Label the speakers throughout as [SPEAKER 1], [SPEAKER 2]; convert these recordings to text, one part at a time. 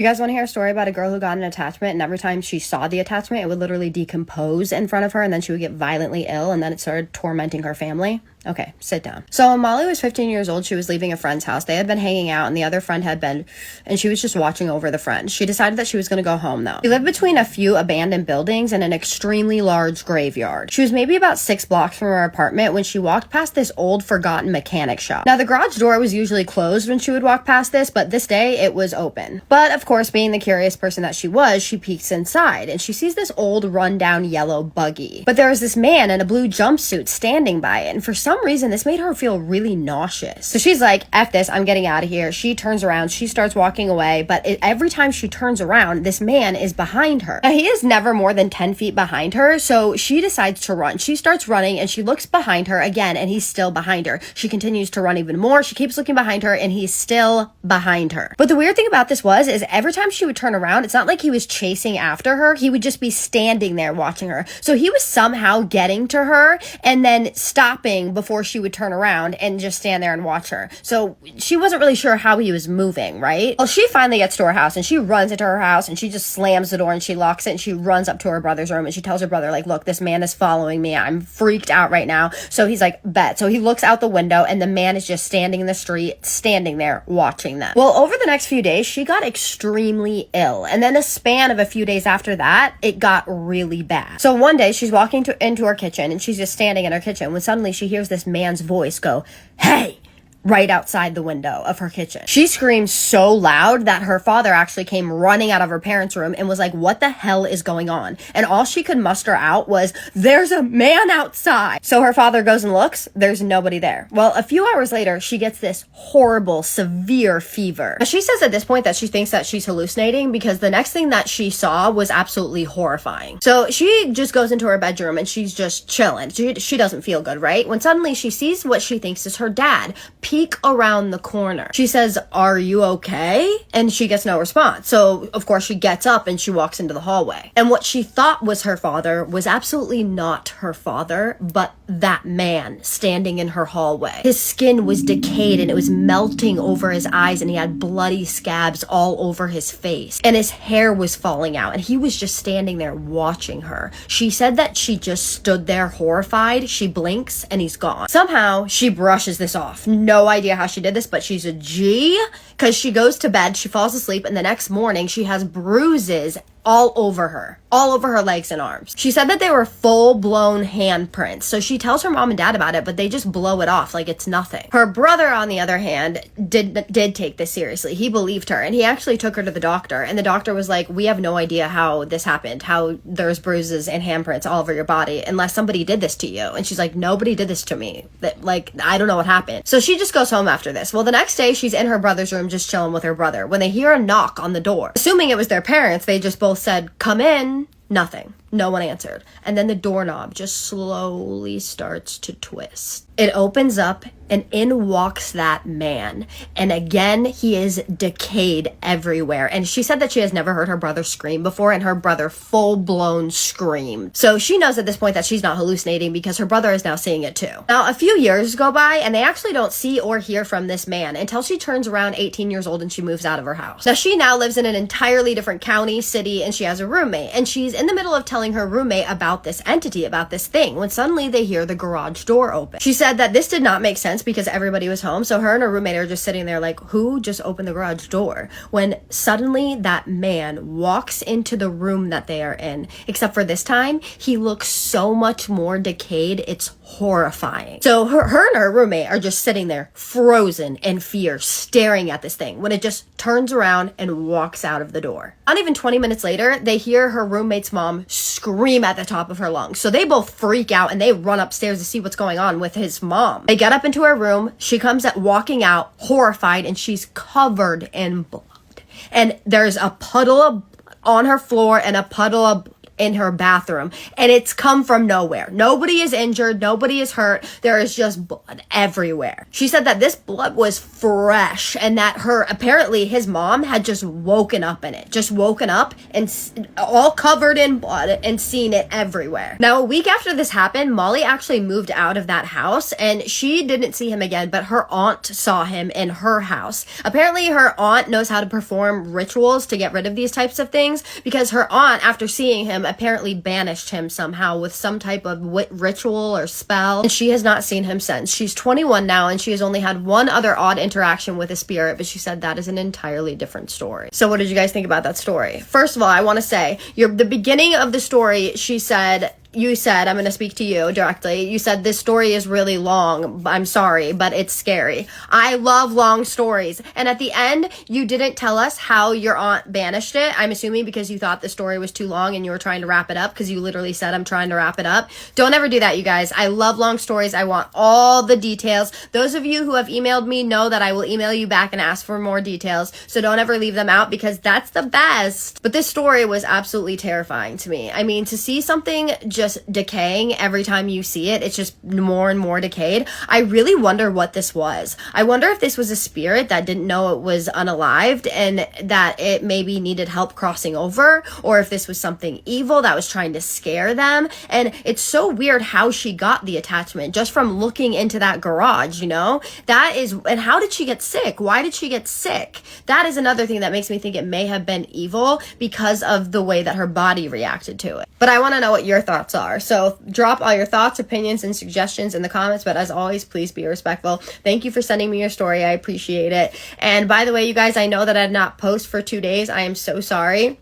[SPEAKER 1] You guys want to hear a story about a girl who got an attachment, and every time she saw the attachment, it would literally decompose in front of her, and then she would get violently ill, and then it started tormenting her family? Okay, sit down. So when Molly was 15 years old, she was leaving a friend's house. They had been hanging out, and the other friend had been, and she was just watching over the friend. She decided that she was going to go home, though. She lived between a few abandoned buildings and an extremely large graveyard. She was maybe about 6 blocks from her apartment when she walked past this old, forgotten mechanic shop. Now, the garage door was usually closed when she would walk past this, but this day, it was open. But, of course, being the curious person that she was, she peeks inside, and she sees this old, rundown yellow buggy. But there was this man in a blue jumpsuit standing by it, and for some reason, this made her feel really nauseous. So she's like, F this, I'm getting out of here. She turns around, she starts walking away, but every time she turns around, this man is behind her. Now, he is never more than 10 feet behind her, so she decides to run. She starts running, and she looks behind her again, and he's still behind her. She continues to run even more. She keeps looking behind her, and he's still behind her. But the weird thing about this is every time she would turn around, it's not like he was chasing after her. He would just be standing there watching her. So he was somehow getting to her and then stopping before she would turn around and just stand there and watch her. So she wasn't really sure how he was moving, right? Well, she finally gets to her house, and she runs into her house, and she just slams the door, and she locks it, and she runs up to her brother's room, and she tells her brother, like, look, this man is following me. I'm freaked out right now. So he's like, bet. So he looks out the window, and the man is just standing in the street, standing there watching them. Well, over the next few days, she got extremely ill, and then a span of a few days after that, it got really bad. So one day, she's walking into her kitchen, and she's just standing in her kitchen when suddenly she hears this man's voice go, "Hey!" right outside the window of her kitchen. She screamed so loud that her father actually came running out of her parents' room and was like, what the hell is going on? And all she could muster out was, there's a man outside. So her father goes and looks, there's nobody there. Well, a few hours later, she gets this horrible, severe fever. She says at this point that she thinks that she's hallucinating because the next thing that she saw was absolutely horrifying. So she just goes into her bedroom and she's just chilling. She doesn't feel good, right? When suddenly she sees what she thinks is her dad peek around the corner. She says, are you okay? And she gets no response. So, of course, she gets up and she walks into the hallway. And what she thought was her father was absolutely not her father, but that man standing in her hallway. His skin was decayed and it was melting over his eyes, and he had bloody scabs all over his face. And his hair was falling out, and he was just standing there watching her. She said that she just stood there horrified. She blinks and he's gone. Somehow, she brushes this off. No idea how she did this, but she's a G, because she goes to bed, she falls asleep, and the next morning she has bruises all over her legs and arms. She said that they were full-blown handprints. So she tells her mom and dad about it, but they just blow it off like it's nothing. Her brother, on the other hand, did take this seriously. He believed her, and he actually took her to the doctor, and the doctor was like, we have no idea how this happened, how there's bruises and handprints all over your body, unless somebody did this to you. And she's like, nobody did this to me. I don't know what happened. So she just goes home after this. Well, the next day, she's in her brother's room just chilling with her brother when they hear a knock on the door. Assuming it was their parents, they just both said, come in. Nothing. No one answered. And then the doorknob just slowly starts to twist. It opens up and in walks that man. And again, he is decayed everywhere. And she said that she has never heard her brother scream before, and her brother full-blown screamed. So she knows at this point that she's not hallucinating because her brother is now seeing it too. Now, a few years go by and they actually don't see or hear from this man until she turns around 18 years old and she moves out of her house. Now, she now lives in an entirely different county, city, and she has a roommate. And she's in the middle of telling her roommate about this entity, about this thing, when suddenly they hear the garage door open. She said that this did not make sense because everybody was home, so her and her roommate are just sitting there like, who just opened the garage door? When suddenly that man walks into the room that they are in, except for this time, he looks so much more decayed, it's horrifying. So her and her roommate are just sitting there frozen in fear, staring at this thing, when it just turns around and walks out of the door. Not even 20 minutes later, they hear her roommate's mom scream at the top of her lungs. So they both freak out and they run upstairs to see what's going on with his mom. They get up into her room. She comes walking out horrified, and she's covered in blood. And there's a puddle of on her floor and a puddle of in her bathroom, and it's come from nowhere. Nobody is injured. Nobody is hurt. There is just blood everywhere. She said that this blood was fresh and that apparently his mom had just woken up in it. Just woken up and all covered in blood and seen it everywhere. Now, a week after this happened, Molly actually moved out of that house and she didn't see him again, but her aunt saw him in her house. Apparently, her aunt knows how to perform rituals to get rid of these types of things because her aunt, after seeing him, apparently banished him somehow with some type of ritual or spell, and she has not seen him since. She's 21 now and she has only had one other odd interaction with a spirit, but she said that is an entirely different story. So what did you guys think about that story? First of all, I want to say, the beginning of the story, you said, I'm going to speak to you directly. You said this story is really long. I'm sorry, but it's scary. I love long stories. And at the end, you didn't tell us how your aunt banished it. I'm assuming because you thought the story was too long and you were trying to wrap it up, because you literally said, I'm trying to wrap it up. Don't ever do that, you guys. I love long stories. I want all the details. Those of you who have emailed me know that I will email you back and ask for more details. So don't ever leave them out because that's the best. But this story was absolutely terrifying to me. I mean, to see something just decaying every time you see it, it's just more and more decayed. I really wonder what this was. I wonder if this was a spirit that didn't know it was unalived and that it maybe needed help crossing over, or if this was something evil that was trying to scare them. And it's so weird how she got the attachment just from looking into that garage, and how did she get sick? Why did she get sick? That is another thing that makes me think it may have been evil because of the way that her body reacted to it. But I want to know what your thoughts are. So drop all your thoughts, opinions, and suggestions in the comments. But as always, please be respectful. Thank you for sending me your story. I appreciate it. And by the way, you guys, I know that I did not post for 2 days. I am so sorry.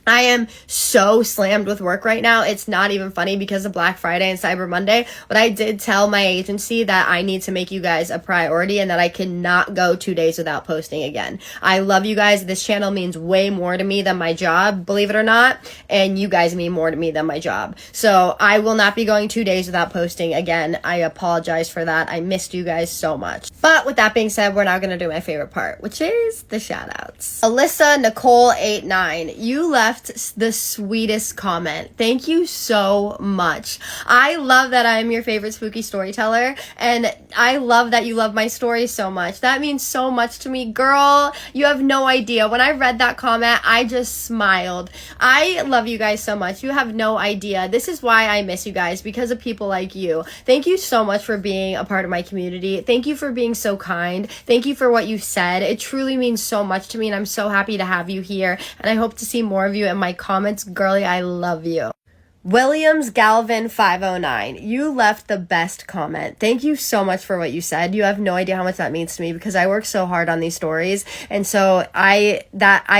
[SPEAKER 1] I am so slammed with work right now. It's not even funny because of Black Friday and Cyber Monday. But I did tell my agency that I need to make you guys a priority and that I cannot go 2 days without posting again. I love you guys. This channel means way more to me than my job, believe it or not. And you guys mean more to me than my job. So I will not be going 2 days without posting again. I apologize for that. I missed you guys so much. But with that being said, we're now going to do my favorite part, which is the shout outs. Alyssa Nicole 89, you left the sweetest comment. Thank you so much. I love that I'm your favorite spooky storyteller, and I love that you love my story so much. That means so much to me. Girl, you have no idea. When I read that comment, I just smiled. I love you guys so much. You have no idea. This is why I miss you guys, because of people like you. Thank you so much for being a part of my community. Thank you for being so kind. Thank you for what you said. It truly means so much to me, and I'm so happy to have you here, and I hope to see more of you in my comments. Girly, I love you. Williams Galvin 509, you left the best comment. Thank you so much for what you said. You have no idea how much that means to me because I work so hard on these stories, and so I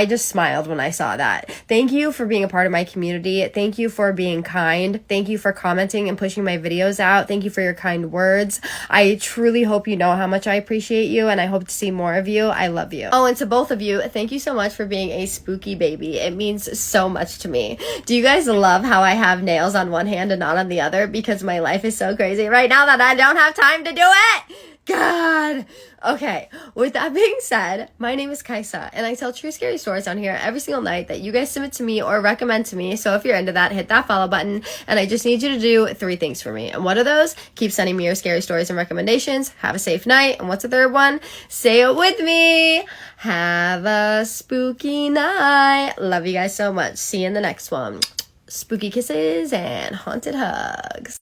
[SPEAKER 1] just smiled when I saw that. Thank you for being a part of my community. Thank you for being kind. Thank you for commenting and pushing my videos out. Thank you for your kind words. I truly hope you know how much I appreciate you, and I hope to see more of you. I love you. Oh, and to both of you, thank you so much for being a spooky baby. It means so much to me. Do you guys love how I have nails on one hand and not on the other because my life is so crazy right now that I don't have time to do it? God. Okay, with that being said, my name is Kajsa, and I tell true scary stories on here every single night that you guys submit to me or recommend to me. So if you're into that, hit that follow button, and I just need you to do 3 things for me. And what are those? Keep sending me your scary stories and recommendations. Have a safe night. And what's the third one? Say it with me. Have a spooky night. Love you guys so much. See you in the next one. Spooky kisses and haunted hugs.